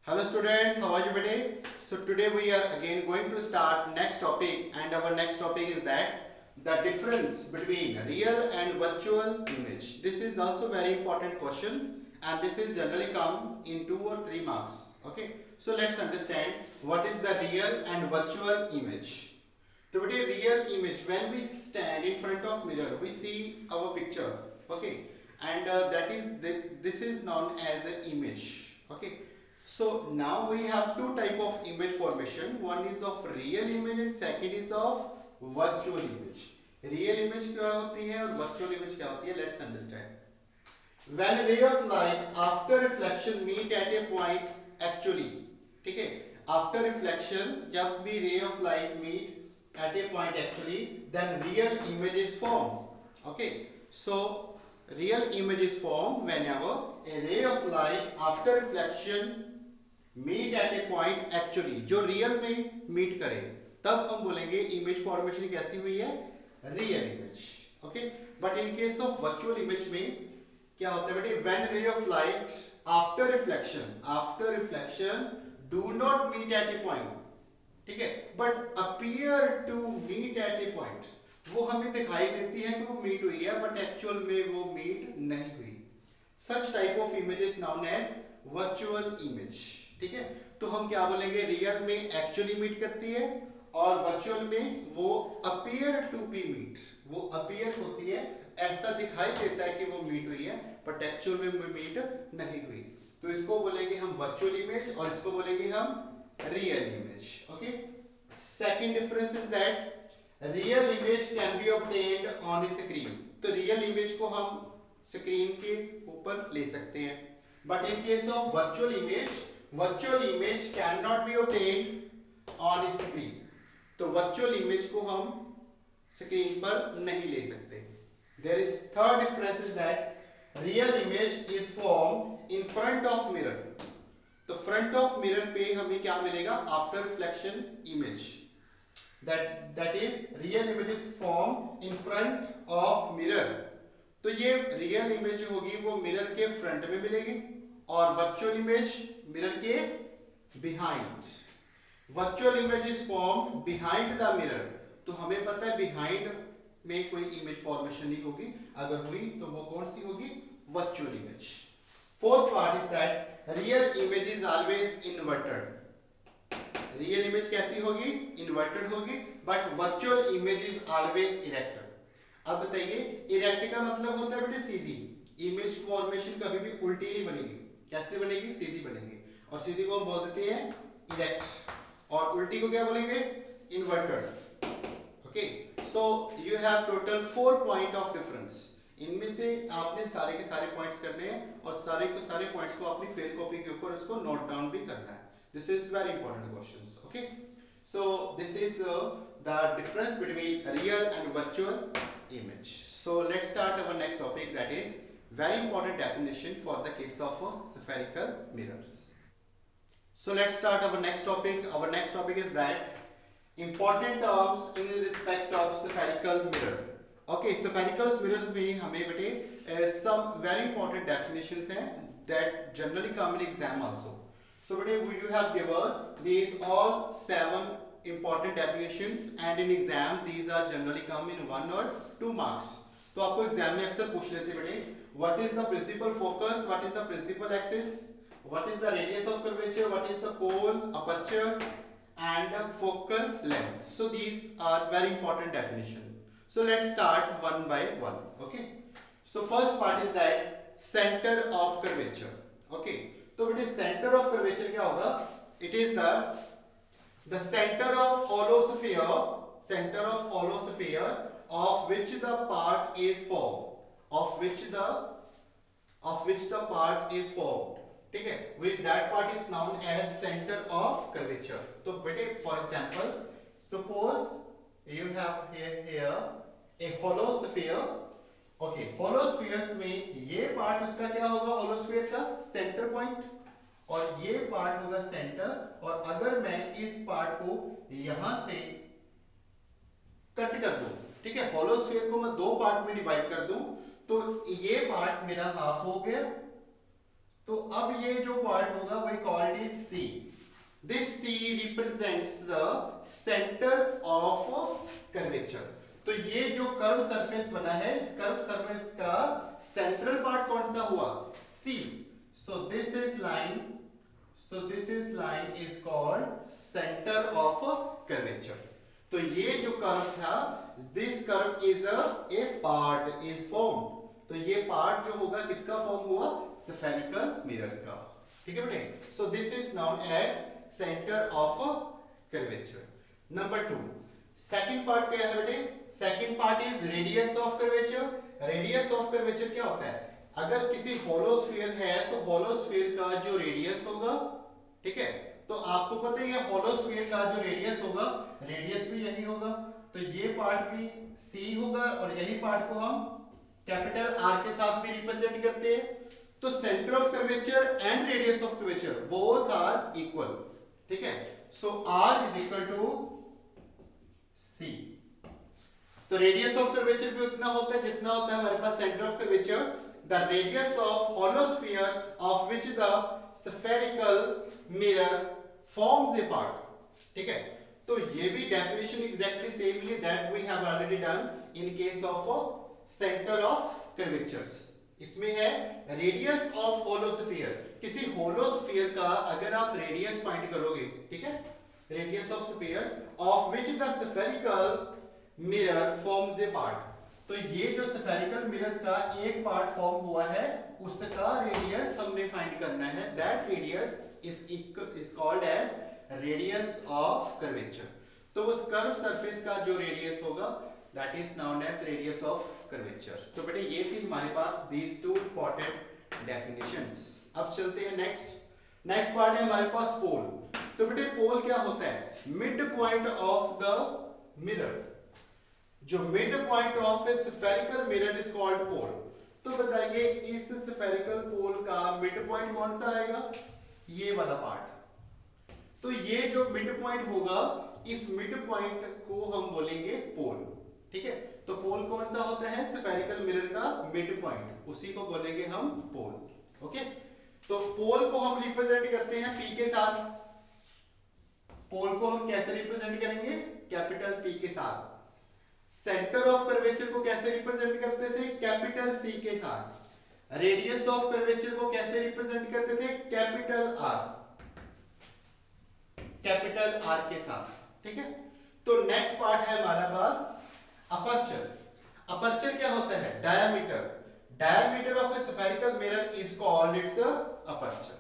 Hello students, how are you today? So today we are again going to start next topic, and our next topic is that the difference between real and virtual image. This is also very important question, and this is generally come in 2 or 3 marks. Okay, so let's understand what is the real and virtual image. So today real image, when we stand in front of mirror, we see our picture. Okay, and this is known as an image. Okay, so now we have two type of image formation. One is of real image and second is of virtual image. Real image क्या होती है और virtual image क्या होती है? Let's understand. When a ray of light after reflection meet at a point actually, ठीक है? After reflection, जब भी ray of light meet at a point actually, then real image is formed. Okay, so real image is formed whenever a ray of light after reflection meet at a point actually, जो real में meet करे तब हम बोलेंगे image formation कैसी हुई है, real image. Okay, but in case of virtual image में क्या होता है बेटे, when ray of light after reflection do not meet at a point, ठीक है, but appear to meet at a point, वो हमें दिखाई देती है कि वो मीट हुई है बट एक्चुअल में वो मीट नहीं हुई. Such type of image is known as virtual image. ठीक है, तो हम क्या बोलेंगे, रियल में एक्चुअली मीट करती है और वर्चुअल में वो अपीयर टू बी मीट, वो अपीयर होती है, ऐसा दिखाई देता है कि वो मीट हुई है बट एक्चुअल में वो मीट नहीं हुई. तो इसको बोलेंगे हम वर्चुअल इमेज और इसको बोलेंगे हम real image. Okay, second difference is that real image can be obtained on A screen. तो रियल इमेज को हम स्क्रीन के ऊपर ले सकते हैं, but in case of virtual image cannot be obtained on screen. तो virtual image को हम स्क्रीन पर नहीं ले सकते. There is third difference is that real image is formed in front of mirror. तो front of mirror पे हमें क्या मिलेगा, after reflection image. That is real image is formed in front of mirror. तो ये रियल इमेज होगी वो mirror के फ्रंट में मिलेगी और वर्चुअल इमेज मिरर के behind. Virtual image is form behind the mirror. तो हमें पता है बिहाइंड में कोई इमेज फॉर्मेशन नहीं होगी, अगर हुई तो वो कौन सी होगी, virtual image. Fourth part is that real image is always inverted. Real image कैसी होगी, इन्वर्टेड होगी, but virtual image is always erected. अब बताइए, इरेक्ट का मतलब होता है बेटे सीधी. इमेज फॉर्मेशन कभी भी उल्टी नहीं बनेगी. कैसे बनेगी, सीधी बनेगी, और सीधी को हम बोल देते हैं इरेक्ट, और उल्टी को क्या बोलेंगे, inverted. Okay, so you have total 4 point of difference. इनमें से आपने सारे के सारे पॉइंट्स करने हैं और सारे के सारे पॉइंट्स को अपनी फेयर कॉपी के ऊपर उसको नोट डाउन भी करना है. This is very important questions. Okay, so this is the difference between real and virtual image. So let's start our next topic, that is very important definition for the case of spherical mirrors. So let's start our next topic. Our next topic is that important terms in respect of spherical mirror. Okay, spherical mirrors में हमें बेटे some very important definitions हैं that generally come in exam also. So you have given these all 7 important definitions, and in exam these are generally come in 1 or 2 marks. तो आपको exam में अक्सर पूछ लेते बेटे, what is the principal focus, what is the principal axis, what is the radius of curvature, what is the pole, aperture and focal length. So these are very important definition. So let's start one by one. Okay, so first part is that center of curvature. Okay, तो बेटे centre of curvature क्या होगा, it is the centre of hollow sphere of which the part is formed, ठीक है, with that part is known as center of curvature. तो बेटे for example, suppose you have here a holosphere. Okay, hollow spheres में ये part उसका क्या होगा, होलोस्फीयर का सेंटर पॉइंट, और ये पार्ट होगा सेंटर. और अगर मैं इस पार्ट को यहां से कट कर दूं, ठीक है, होलोस्फीयर को मैं 2 पार्ट में डिवाइड कर दूं, तो ये पार्ट मेरा हाफ हो गया तो अब ये जो पार्ट होगा वही called is C. This C represents the centre of curvature. तो ये जो कर्व सरफेस बना है, इस कर्व सरफेस का सेंट्रल पार्ट कौन सा हुआ? C. So this is line is called centre of curvature. तो ये जो कर्व था, this curve is a part is formed. तो ये पार्ट जो होगा किसका फॉर्म हुआ? स्फेरिकल मिरर्स का। ठीक है बेटे। So this is known as centre of curvature. नंबर 2, सेकंड पार्ट क्या है बेटे? Second part is radius of curvature. Radius of curvature क्या होता है? अगर किसी होलो स्फीयर है तो होलो स्फीयर का जो रेडियस होगा, ठीक है, तो आपको पता है होलो स्फीयर का जो रेडियस होगा, रेडियस भी यही होगा। तो ये पार्ट भी सी होगा और यही पार्ट को हम कैपिटल आर के साथ भी रिप्रेजेंट करते हैं। तो centre of curvature and radius of curvature both are equal. ठीक है। So R is equal to C. तो रेडियस ऑफ कर्वेचर भी उतना होता है जितना होता है हमारे पास centre of curvature. The radius of hollow sphere of which the spherical mirror forms a part. ठीक है। तो ये भी डेफिनेशन एग्जैक्टली सेम ही है that we have already done in case of centre of curvatures. इसमें है रेडियस ऑफ होलो स्फीयर। किसी होलो स्फीयर का अगर आप रेडियस फाइंड करोगे, ठीक है, radius of sphere of which the spherical mirror forms a part. तो ये जो स्फेरिकल मिरर्स का एक पार्ट फॉर्म हुआ है, उसका रेडियस हमने फाइंड करना है। That radius is called as radius of curvature. तो उस कर्व सरफेस का जो रेडियस होगा that is known as radius of curvature. तो बेटे ये थी हमारे पास दीज टू इंपॉर्टेंट डेफिनेशंस। अब चलते हैं नेक्स्ट पार्ट है हमारे पास पोल। तो बेटे पोल क्या होता है? Mid point of the mirror. जो mid point of a spherical mirror is called pole. तो बताइए इस स्फेरिकल पोल का मिड पॉइंट कौन सा आएगा? ये वाला पार्ट। तो ये जो मिड पॉइंट होगा, इस मिड पॉइंट को हम बोलेंगे पोल। ठीक है। तो पोल कौन सा होता है? स्फेरिकल मिरर का मिड पॉइंट, उसी को बोलेंगे हम पोल। ओके। तो पोल को हम रिप्रेजेंट करते हैं पी के साथ। पोल को हम कैसे रिप्रेजेंट करेंगे? कैपिटल पी के साथ। सेंटर ऑफ कर्वेचर को कैसे रिप्रेजेंट करते थे? कैपिटल सी के साथ। रेडियस ऑफ कर्वेचर को कैसे रिप्रेजेंट करते थे? कैपिटल आर के साथ। ठीक है। तो नेक्स्ट पार्ट है हमारा पास अपर्चर। अपर्चर क्या होता है? Diameter. Diameter of a spherical mirror is called its aperture.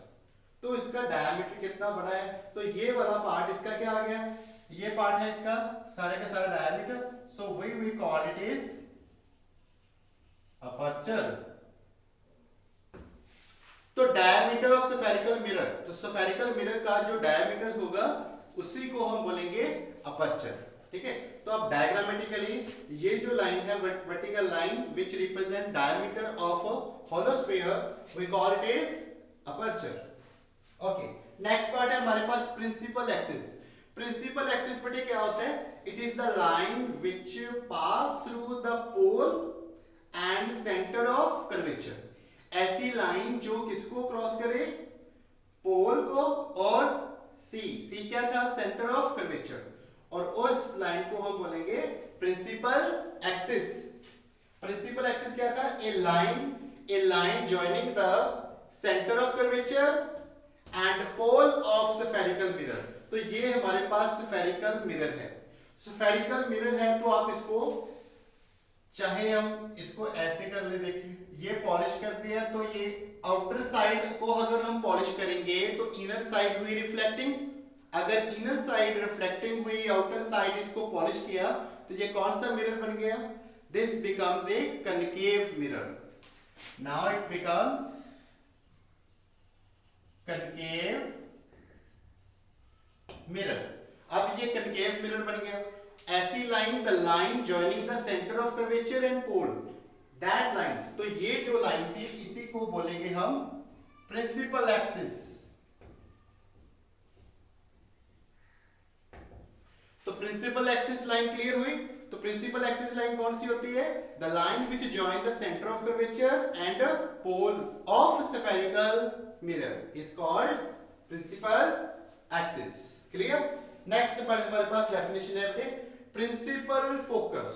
तो इसका डायामीटर कितना बड़ा है? तो ये वाला पार्ट इसका क्या आ गया? ये पार्ट है इसका सारे का सारा diameter. So we call it is aperture. तो डायामीटर ऑफ स्फेरिकल मिरर, तो स्फेरिकल मिरर का जो डायामीटर होगा उसी को हम बोलेंगे अपर्चर। ठीक है। तो अब डायग्रामेटिकली ये जो लाइन है vertical line which represent diameter of hollow sphere, we call it is aperture. Okay. Next part है हमारे पास प्रिंसिपल एक्सिस। प्रिंसिपल एक्सिस बेटे क्या होता है? It is the line which pass through the pole and centre of curvature. ऐसी line जो किसको क्रॉस करे? पोल को और सी क्या था? Centre of curvature. और उस लाइन को हम बोलेंगे प्रिंसिपल एक्सिस। प्रिंसिपल एक्सिस क्या था? A line joining the centre of curvature and pole of spherical mirror. तो ये हमारे पास स्फेरिकल मिरर है। स्फेरिकल मिरर है तो आप इसको चाहे हम इसको ऐसे कर ले, देखिए ये पॉलिश करते हैं तो ये आउटर साइड को अगर हम पॉलिश करेंगे तो इनर साइड हुई रिफ्लेक्टिंग। अगर इनर साइड रिफ्लेक्टिंग हुई, आउटर साइड इसको पॉलिश किया, तो ये कौन सा मिरर बन गया? This becomes a concave mirror. Now it becomes concave mirror. अब ये कनकेव मिरर बन गया। ऐसी line, the line joining the centre of curvature and pole, that line. तो ये जो लाइन थी इसी को बोलेंगे हम प्रिंसिपल एक्सिस। तो प्रिंसिपल एक्सिस लाइन क्लियर हुई। तो प्रिंसिपल एक्सिस लाइन कौन सी होती है? The line which join the centre of curvature and pole of spherical mirror is called principal axis. Clear? Next हमारे पास definition है बेटे principal focus.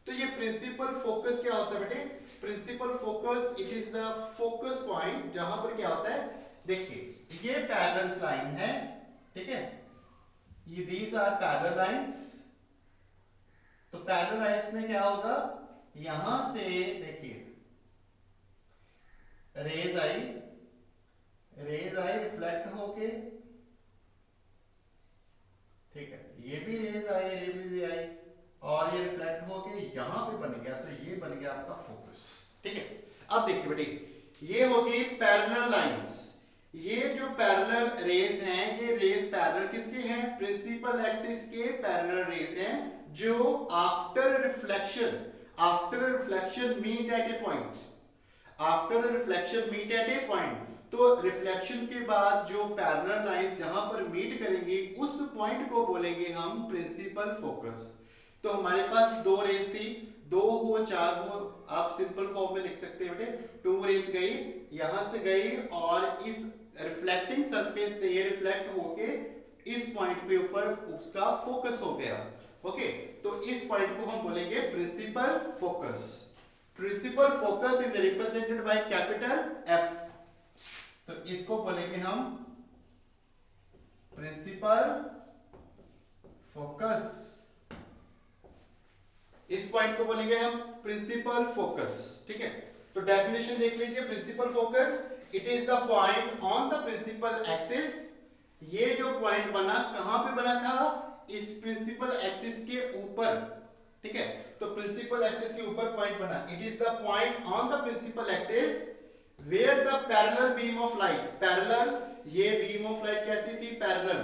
तो ये principal focus क्या होता है बेटे? Principal focus it is the focus point जहां पर क्या होता है, देखिए ये पैरेलल लाइन है, ठीक है, ये these are parallel lines. तो पैरेलल लाइंस में क्या होगा, यहां से देखिए रेज आई रिफ्लेक्ट होके, ठीक है, ये भी रेज आई और ये रिफ्लेक्ट होके यहां पे बन गया, तो ये बन गया आपका फोकस, ठीक है। अब देखिए बेटे ये होगी पैरेलल लाइंस, ये जो पैरेलल रेज हैं, ये रेज पैरेलल किसके हैं, प्रिंसिपल एक्सिस के पैरेलल रेज हैं, जो after reflection meet at a point, after reflection meet at a point, तो रिफ्लेक्शन के बाद जो पैरेलल लाइंस जहां पर मीट करेंगे उस पॉइंट को बोलेंगे हम प्रिंसिपल फोकस। तो हमारे पास दो रेज थी, दो हो चार हो, आप सिंपल फॉर्म में लिख सकते हैं बेटे, टू रेज गई, यहां से गई और इस रिफ्लेक्टिंग सरफेस से ये रिफ्लेक्ट होके इस पॉइंट पे ऊपर उसका फोकस हो गया, ओके। तो इस पॉइंट को हम बोलेंगे principal focus. Principal focus is represented by capital F, तो इसको बोलेंगे हम प्रिंसिपल फोकस, इस पॉइंट को बोलेंगे हम प्रिंसिपल फोकस, ठीक है। तो डेफिनेशन देख लीजिए, principal focus it is the point on the principal axis, ये जो पॉइंट बना कहां पे बना था, इस प्रिंसिपल एक्सिस के ऊपर, ठीक है। तो प्रिंसिपल एक्सिस के ऊपर पॉइंट बना, it is the point on the principal axis where the parallel beam of light, parallel, ये बीम ऑफ लाइट कैसी थी, parallel,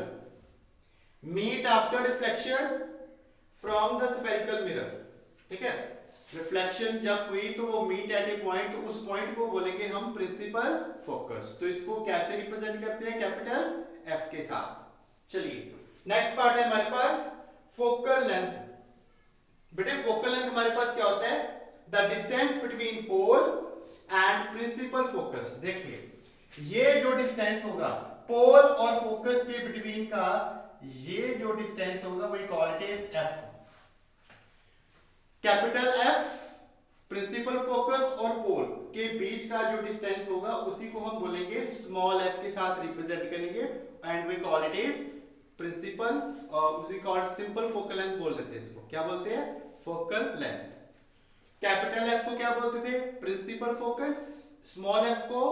meet after reflection from the spherical mirror, ठीक है। रिफ्लेक्शन जब हुई तो वो मीट एट ए पॉइंट, तो उस पॉइंट को बोलेंगे हम प्रिंसिपल फोकस। तो इसको कैसे रिप्रेजेंट करते हैं, कैपिटल एफ के साथ। चलिए नेक्स्ट पार्ट है हमारे पास फोकल लेंथ। बेटे फोकल लेंथ हमारे पास क्या होता है, the distance between pole and principal focus. देखिए ये जो डिस्टेंस होगा पोल और फोकस के बिटवीन का, ये जो डिस्टेंस होगा वही called is F. Capital F principal focus और पोल के बीच का जो डिस्टेंस होगा उसी को हम बोलेंगे स्मॉल एफ के साथ रिप्रेजेंट करेंगे, and we call it is principal, उसी कॉल्ड सिंपल फोकल लेंथ बोल देते हैं, इसको क्या बोलते हैं, फोकल लेंथ। कैपिटल एफ को क्या बोलते थे, प्रिंसिपल फोकस, स्मॉल एफ को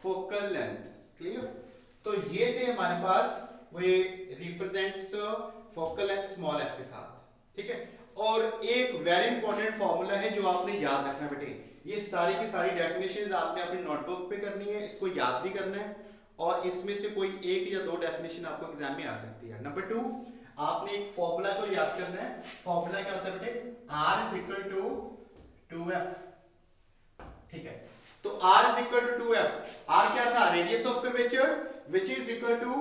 फोकल लेंथ। क्लियर? तो ये थे हमारे पास, वे represents focal length small F के साथ, ठीक है। और एक वेरी इंपॉर्टेंट फॉर्मूला है जो आपने याद रखना बेटे, ये सारी की सारी डेफिनेशंस आपने अपनी नोटबुक पे करनी है, इसको याद भी करना है, और इसमें से कोई एक या दो डेफिनेशन आपको एग्जाम में आ सकती है। नंबर 2, आपने एक फॉर्मूला को याद करना है। फॉर्मूला क्या होता है बेटे, R is equal to 2F, ठीक है। तो R is equal to 2F, R क्या था, radius of curvature, which is equal to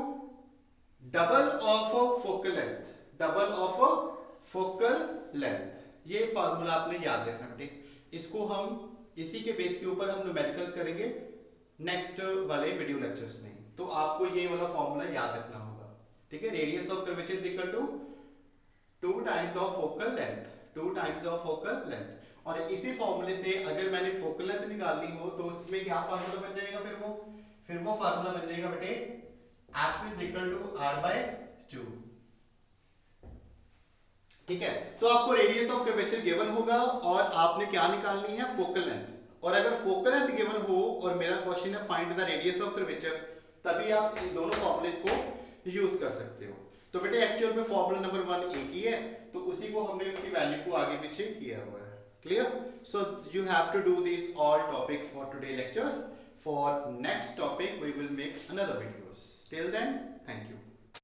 double of focal length, double of focal length. ये फार्मूला आपने याद रखना बेटे, इसको हम इसी के बेस के ऊपर हम न्यूमेरिकल्स करेंगे नेक्स्ट वाले वीडियो लेक्चर्स में, तो आपको ये वाला फार्मूला याद रखना होगा, ठीक है। Radius of curvature is equal to 2 times of focal length, 2 times of focal length. और इसी फार्मूले से अगर मैंने फोकल लेंथ निकालनी हो तो उसमें क्या फार्मूला बन जाएगा, फिर वो फार्मूला बन जाएगा बेटे F is equal to R/2, ठीक है। तो आपको रेडियस ऑफ कर्वेचर गिवन होगा और आपने क्या निकालनी है, फोकल लेंथ। और अगर फोकल लेंथ गिवन हो और मेरा क्वेश्चन है find the radius of curvature, तभी आप इन दोनों फॉर्मूलेस को यूज कर सकते हो। तो बेटे एक्चुअल में फॉर्मूला नंबर 1 एक ही है, तो उसी को हमने उसकी वैल्यू को आगे पीछे किया हुआ है। Clear? So you have to do this all topic for today lectures. For next topic we will make another videos. Till then, thank you.